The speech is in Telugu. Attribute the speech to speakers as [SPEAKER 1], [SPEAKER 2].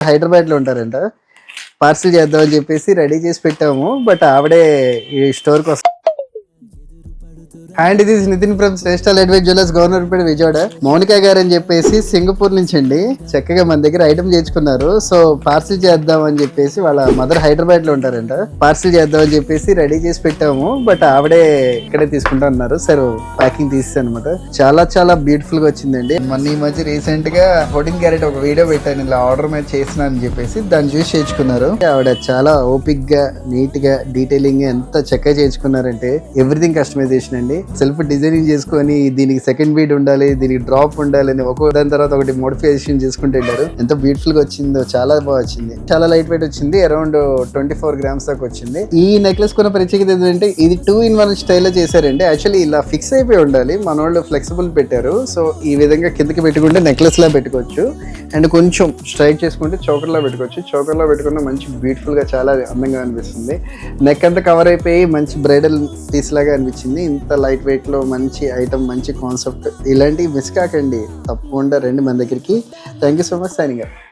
[SPEAKER 1] హైదరాబాద్ లో ఉంటారంట. పార్సిల్ చేద్దామని చెప్పేసి రెడీ చేసి పెట్టాము. బట్ ఆవిడే ఈ స్టోర్ కి అండ్ ఇది Nitin from Shreshta lightweight jewellers Governorpet Vijayawada. Mounika garu అని చెప్పేసి సింగపూర్ నుంచి అండి చక్కగా మన దగ్గర ఐటమ్ చేర్చుకున్నారు. సో పార్సిల్ చేద్దాం అని చెప్పేసి వాళ్ళ మదర్ హైదరాబాద్ లో ఉంటారంట. పార్సిల్ చేద్దాం అని చెప్పేసి రెడీ చేసి పెట్టాము. బట్ ఆవిడే ఇక్కడే తీసుకుంటా ఉన్నారు. సరే ప్యాకింగ్ తీస్తాను అనమాట. చాలా చాలా బ్యూటిఫుల్ గా వచ్చిందండి. మొన్న ఈ మధ్య రీసెంట్ గా 14 క్యారెట్ ఒక వీడియో పెట్టాను ఇలా ఆర్డర్ మీద చేసిన అని చెప్పేసి దాన్ని చూసి చేయించుకున్నారు. ఆవిడ చాలా ఓపిక్ గా నీట్ గా డీటెయిలింగ్ ఎంత చక్కగా చేయించుకున్నారంటే ఎవ్రీథింగ్ కస్టమైజేషన్ అండి. సెల్ఫ్ డిజైనింగ్ చేసుకొని దీనికి సెకండ్ బీట్ ఉండాలి, దీనికి డ్రాప్ ఉండాలి అని ఒక్కో దాని తర్వాత ఒకటి మోడిఫికేషన్ చేసుకుంటూ వెళ్ళారు. ఎంత బ్యూటిఫుల్ గా వచ్చిందో, చాలా బాగా వచ్చింది. చాలా లైట్ వెయిట్ వచ్చింది. అరౌండ్ 24 grams దాకా వచ్చింది. ఈ నెక్లెస్ కొన్న ప్రత్యేకత ఏంటంటే ఇది 2-in-1 స్టైల్లో చేశారండి. యాక్చువల్లీ ఇలా ఫిక్స్ అయిపోయి ఉండాలి, మన వాళ్ళు ఫ్లెక్సిబుల్ పెట్టారు. సో ఈ విధంగా కిందకి పెట్టుకుంటే నెక్లెస్ లా పెట్టుకోవచ్చు. అండ్ కొంచెం స్ట్రైట్ చేసుకుంటే చోకర్ లా పెట్టుకోవచ్చు. చోకర్ లా పెట్టుకున్న మంచి బ్యూటిఫుల్ గా చాలా అందంగా అనిపిస్తుంది. నెక్ అంతా కవర్ అయిపోయి మంచి బ్రైడల్ పీస్ లాగా అనిపించింది. ఇంత లైట్ వెయిట్ లో మంచి ఐటమ్, మంచి కాన్సెప్ట్. ఇలాంటివి మిస్ కాకండి, తప్పకుండా రండి మన దగ్గరికి. Thank you so much. Signing.